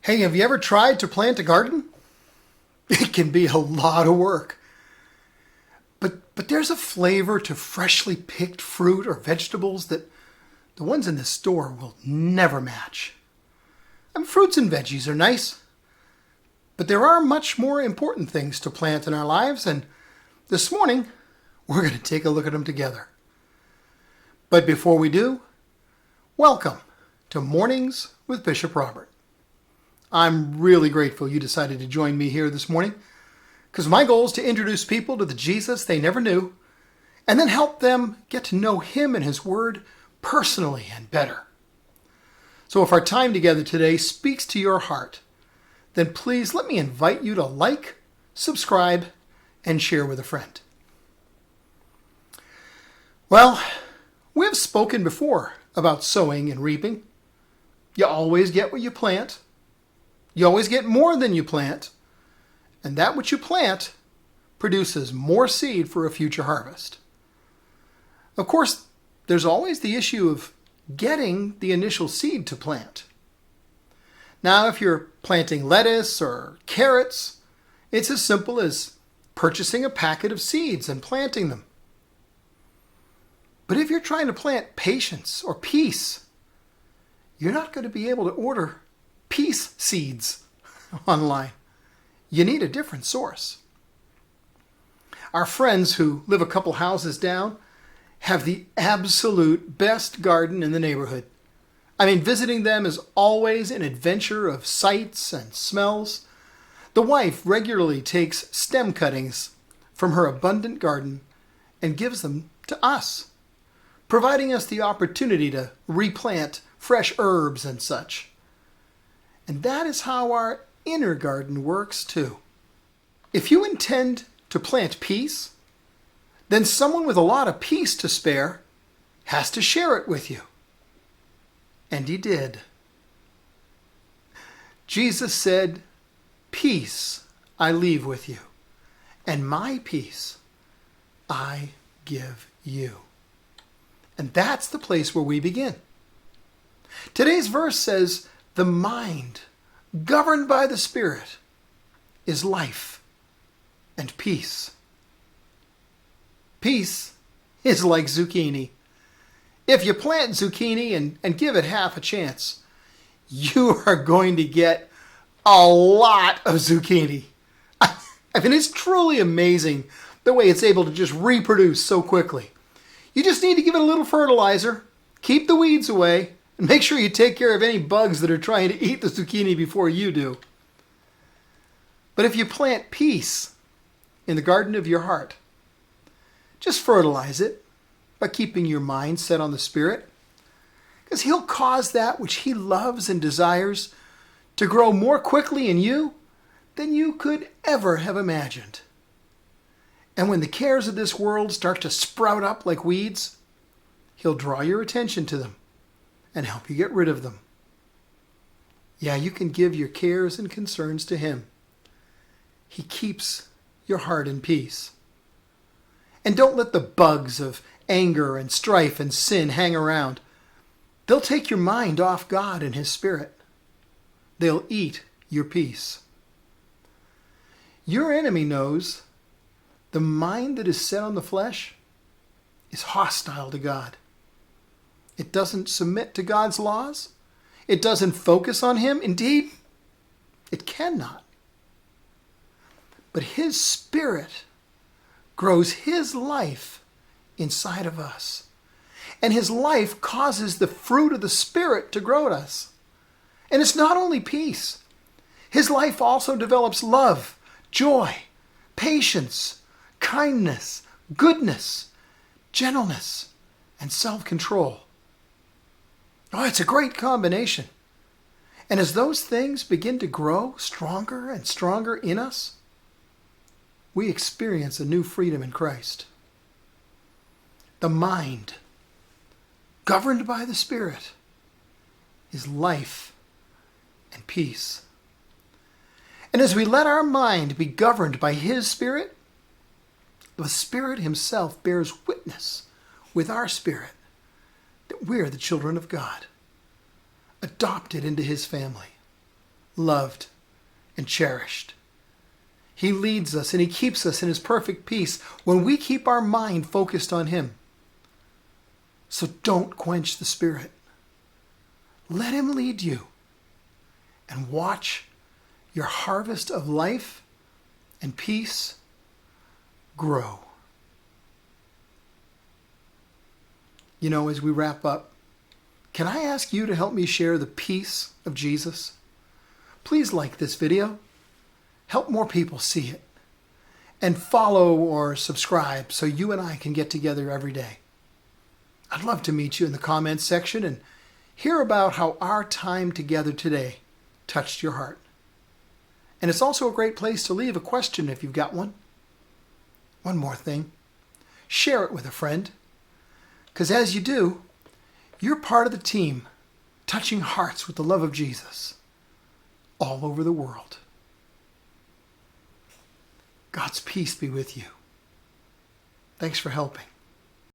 Hey, have you ever tried to plant a garden? It can be a lot of work. But there's a flavor to freshly picked fruit or vegetables that the ones in the store will never match. And fruits and veggies are nice, but there are much more important things to plant in our lives, and this morning we're going to take a look at them together. But before we do, welcome to Mornings with Bishop Robert. I'm really grateful you decided to join me here this morning, because my goal is to introduce people to the Jesus they never knew, and then help them get to know Him and His Word personally and better. So if our time together today speaks to your heart, then please let me invite you to like, subscribe, and share with a friend. Well, we have spoken before about sowing and reaping. You always get what you plant. You always get more than you plant. And that which you plant produces more seed for a future harvest. Of course, there's always the issue of getting the initial seed to plant. Now, if you're planting lettuce or carrots, it's as simple as purchasing a packet of seeds and planting them. But if you're trying to plant patience or peace, you're not going to be able to order peace seeds online. You need a different source. Our friends who live a couple houses down have the absolute best garden in the neighborhood. I mean, visiting them is always an adventure of sights and smells. The wife regularly takes stem cuttings from her abundant garden and gives them to us, providing us the opportunity to replant fresh herbs and such. And that is how our inner garden works too. If you intend to plant peace, then someone with a lot of peace to spare has to share it with you. And He did. Jesus said, "Peace I leave with you, and my peace I give you." And that's the place where we begin. Today's verse says, the mind governed by the Spirit is life and peace. Peace is like zucchini. If you plant zucchini and give it half a chance, you are going to get a lot of zucchini. I mean, it's truly amazing the way it's able to just reproduce so quickly. You just need to give it a little fertilizer, keep the weeds away, and make sure you take care of any bugs that are trying to eat the zucchini before you do. But if you plant peace in the garden of your heart, just fertilize it by keeping your mind set on the Spirit, because He'll cause that which He loves and desires to grow more quickly in you than you could ever have imagined. And when the cares of this world start to sprout up like weeds, He'll draw your attention to them and help you get rid of them. Yeah, you can give your cares and concerns to Him. He keeps your heart in peace. And don't let the bugs of anger and strife and sin hang around. They'll take your mind off God and His Spirit. They'll eat your peace. Your enemy knows the mind that is set on the flesh is hostile to God. It doesn't submit to God's laws. It doesn't focus on Him. Indeed, it cannot. But His Spirit grows His life inside of us. And His life causes the fruit of the Spirit to grow in us. And it's not only peace. His life also develops love, joy, patience, kindness, goodness, gentleness, and self-control. Oh, it's a great combination. And as those things begin to grow stronger and stronger in us, we experience a new freedom in Christ. The mind, governed by the Spirit, is life and peace. And as we let our mind be governed by His Spirit, the Spirit Himself bears witness with our spirit that we're the children of God, adopted into His family, loved, and cherished. He leads us and He keeps us in His perfect peace when we keep our mind focused on Him. So don't quench the Spirit. Let Him lead you and watch your harvest of life and peace grow. You know, as we wrap up, can I ask you to help me share the peace of Jesus? Please like this video. Help more people see it. And follow or subscribe so you and I can get together every day. I'd love to meet you in the comments section and hear about how our time together today touched your heart. And it's also a great place to leave a question if you've got one. One more thing. Share it with a friend. Because as you do, you're part of the team touching hearts with the love of Jesus all over the world. God's peace be with you. Thanks for helping.